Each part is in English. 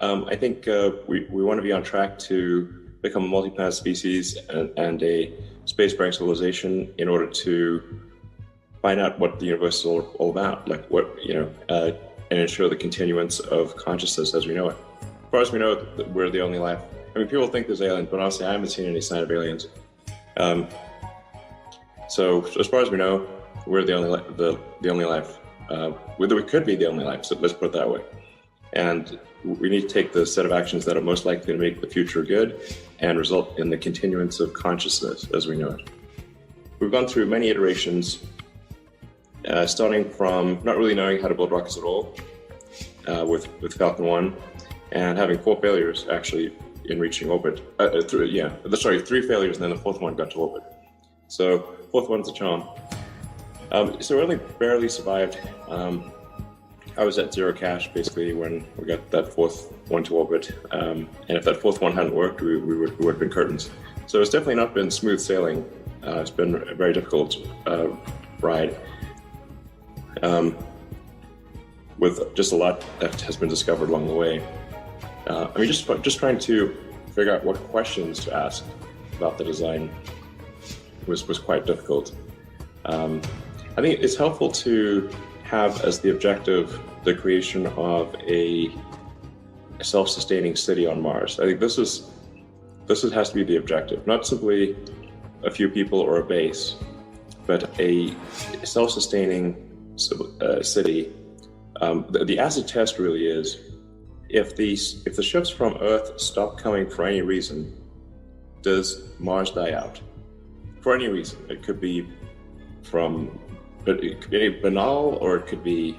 I think we want to be on track to become a multi-planet species and a space-faring civilization in order to find out what the universe is all about, like and ensure the continuance of consciousness as we know it. As far as we know, we're the only life. I mean, people think there's aliens, but honestly, I haven't seen any sign of aliens. So as far as we know, we're the only life. Whether we could be the only life, so let's put it that way. And we need to take the set of actions that are most likely to make the future good and result in the continuance of consciousness as we know it. We've gone through many iterations, starting from not really knowing how to build rockets at all with Falcon 1, and having 4 failures actually in reaching orbit. 3 failures, and then the 4th one got to orbit. So 4th one's a charm. So we only barely survived. I was at 0 cash basically when we got that 4th one to orbit, and if that 4th one hadn't worked, we would have been curtains. So it's definitely not been smooth sailing. It's been a very difficult ride, with just a lot that has been discovered along the way. I mean, just trying to figure out what questions to ask about the design was quite difficult. I think it's helpful to have as the objective the creation of a self-sustaining city on Mars. I think this has to be the objective, not simply a few people or a base, but a self-sustaining city. The acid test really is if the ships from Earth stop coming for any reason, does Mars die out? For any reason. It could be banal, or it could be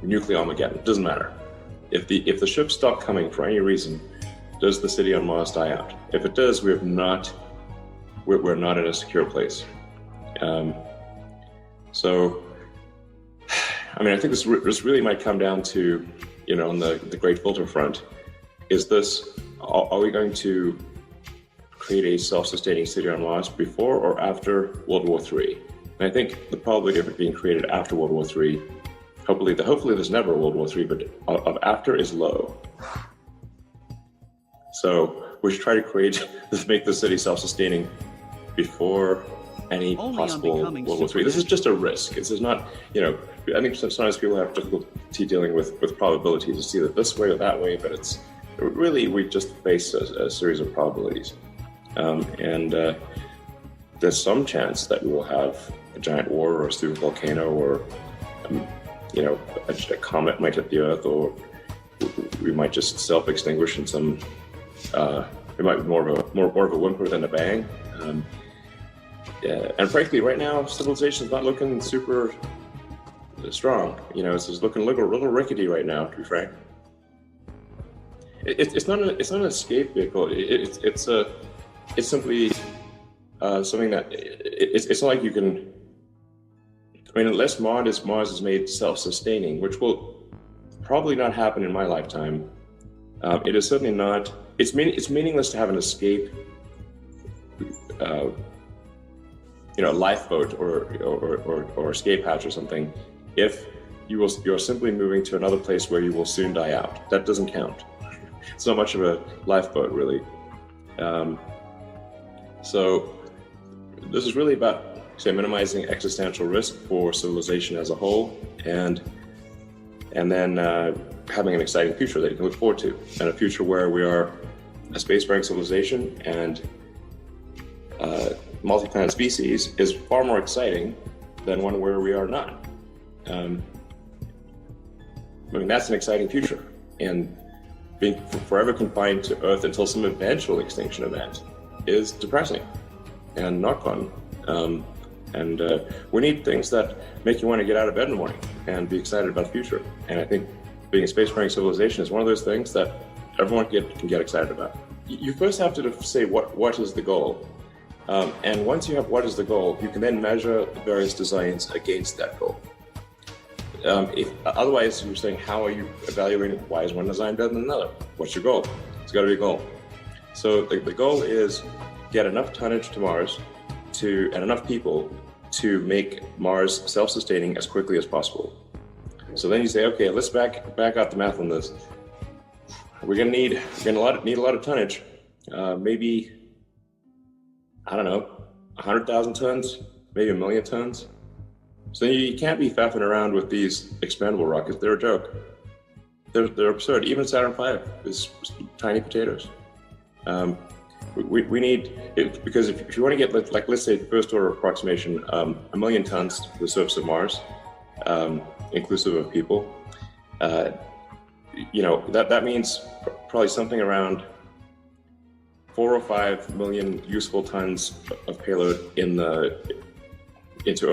nuclear Armageddon. It doesn't matter. If the ships stop coming for any reason, does the city on Mars die out? If it does, we're not in a secure place. So, I mean, I think this really might come down to, on the great filter front, are we going to create a self-sustaining city on Mars before or after World War III? And I think the probability of it being created after World War III, hopefully there's never a World War III, but of after is low. So we should try to make the city self-sustaining before any possible World War III. This is just a risk. This is not, I think sometimes people have difficulty dealing with probabilities. It's either this way or that way, but it's really, we just face a series of probabilities. And there's some chance that we will have a giant war or a super volcano, or a comet might hit the Earth, or we might just self-extinguish in some. It might be more of a whimper than a bang. And frankly, right now, civilization is not looking super strong. It's just looking a little rickety right now, to be frank. It's not an escape vehicle. It's simply something that it's not like you can. I mean, unless Mars is made self-sustaining, which will probably not happen in my lifetime. It is certainly not. It's meaningless to have an escape, lifeboat or escape hatch or something, if you're simply moving to another place where you will soon die out. That doesn't count. It's not much of a lifeboat, really. So this is really about, minimizing existential risk for civilization as a whole, and then having an exciting future that you can look forward to, and a future where we are a space-faring civilization and multi-planet species is far more exciting than one where we are not. That's an exciting future, and being forever confined to Earth until some eventual extinction event is depressing and not fun. And we need things that make you want to get out of bed in the morning and be excited about the future. And I think being a space-faring civilization is one of those things that everyone can get excited about. You first have to say what is the goal. And once you have what is the goal, you can then measure the various designs against that goal. Otherwise, you're saying, how are you evaluating why is one design better than another? What's your goal? It's got to be a goal. So the goal is get enough tonnage to Mars and enough people to make Mars self-sustaining as quickly as possible. So then you say, okay, let's back out the math on this. need a lot of tonnage. Maybe, I don't know, 100,000 tons, maybe 1 million tons. So you can't be faffing around with these expendable rockets. They're a joke. They're absurd. Even Saturn V is tiny potatoes. We need it, because if you want to get, like, let's say, first order approximation, 1 million tons to the surface of Mars, inclusive of people. That means probably something around 4 or 5 million useful tons of payload into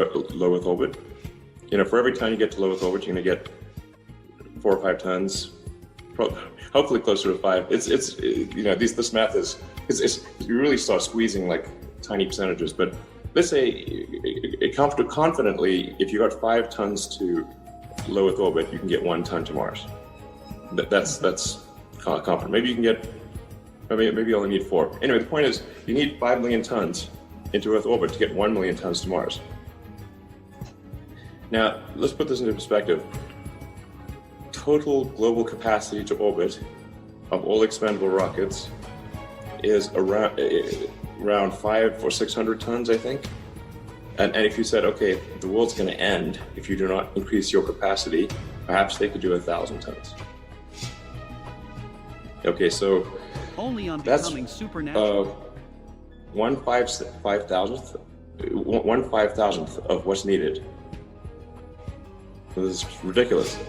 a low Earth orbit. For every ton you get to low Earth orbit, you're going to get 4 or 5 tons, hopefully closer to 5. This math is you really start squeezing like tiny percentages. But let's say confidently, if you got 5 tons to low Earth orbit, you can get 1 ton to Mars. That's confident. Maybe you can get, maybe you only need 4. Anyway, the point is, you need 5 million tons into Earth orbit to get 1 million tons to Mars. Now, let's put this into perspective. Total global capacity to orbit of all expendable rockets is around 500 or 600 tons, I think. And if you said, okay, the world's going to end if you do not increase your capacity, perhaps they could do 1,000 tons. Okay, so only on that's becoming supernatural. 1/5,000th of what's needed. This is ridiculous.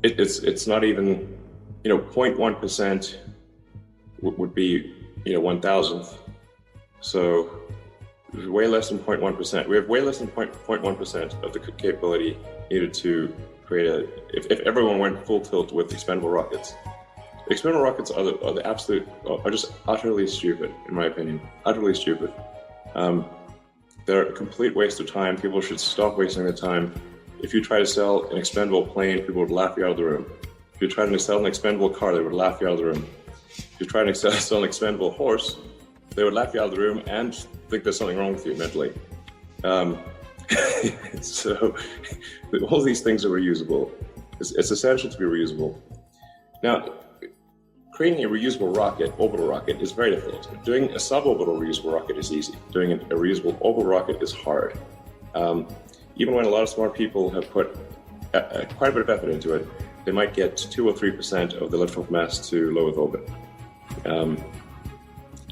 It's not even, 0.1% would be 1,000th. So way less than 0.1%. We have way less than 0.1% of the capability needed to create if everyone went full tilt with expendable rockets. Expendable rockets are just utterly stupid, in my opinion. Utterly stupid. They're a complete waste of time. People should stop wasting their time. If you try to sell an expendable plane, people would laugh you out of the room. If you try to sell an expendable car, they would laugh you out of the room. If you try to sell an expendable horse, they would laugh you out of the room and think there's something wrong with you mentally. So all these things are reusable. It's essential to be reusable. Now, creating a reusable rocket, orbital rocket, is very difficult. Doing a suborbital reusable rocket is easy. Doing a reusable orbital rocket is hard. Even when a lot of smart people have put quite a bit of effort into it, they might get 2 or 3% of the lift-off mass to low Earth orbit.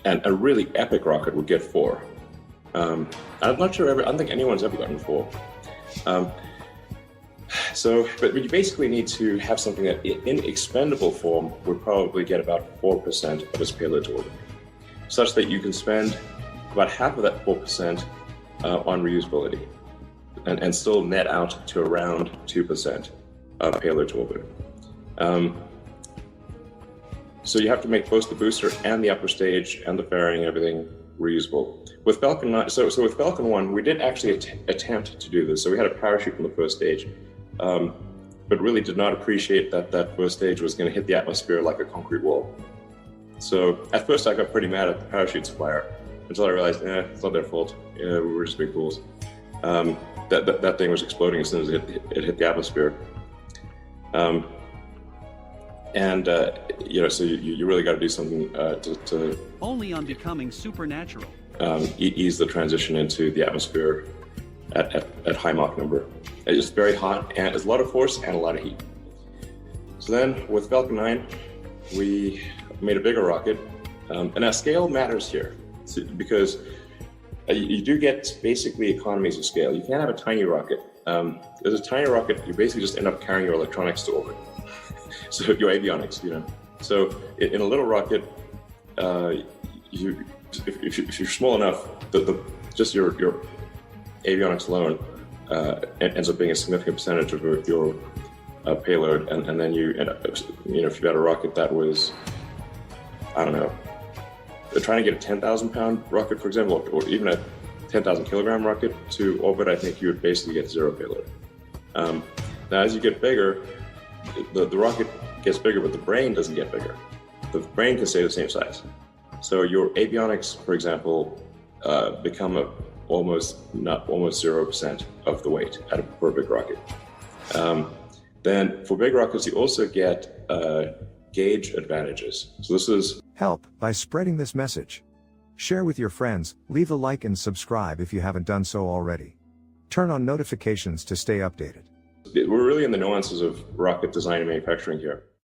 And a really epic rocket would get 4. I'm not sure, I don't think anyone's ever gotten 4. But you basically need to have something that in expendable form would probably get about 4% of its payload to orbit, such that you can spend about half of that 4% on reusability and still net out to around 2% of payload to orbit. So you have to make both the booster and the upper stage and the fairing and everything reusable. With Falcon 9, so with Falcon 1, we did actually attempt to do this. So we had a parachute from the first stage, but really did not appreciate that first stage was going to hit the atmosphere like a concrete wall. So at first I got pretty mad at the parachute supplier until I realized, it's not their fault. We were just big fools. That thing was exploding as soon as it hit the atmosphere. So you really got to do something to only on becoming supernatural. Ease the transition into the atmosphere at high Mach number. It's very hot and there's a lot of force and a lot of heat. So then with Falcon 9, we made a bigger rocket. And now scale matters here because you do get basically economies of scale. You can't have a tiny rocket. There's a tiny rocket, you basically just end up carrying your electronics to orbit. So your avionics, So in a little rocket, if you're small enough, just your avionics alone ends up being a significant percentage of your payload, and then you end up, if you had a rocket that was, I don't know, trying to get a 10,000 pound rocket, for example, or even a 10,000 kilogram rocket to orbit, I think you would basically get 0 payload. Now, as you get bigger, the rocket gets bigger, but the brain doesn't get bigger. The brain can stay the same size. So your avionics, for example, become almost 0% of the weight at a perfect rocket. Then for big rockets, you also get gauge advantages. So this is Help by spreading this message. Share with your friends, leave a like and subscribe if you haven't done so already. Turn on notifications to stay updated. we're really in the nuances of rocket design and manufacturing here.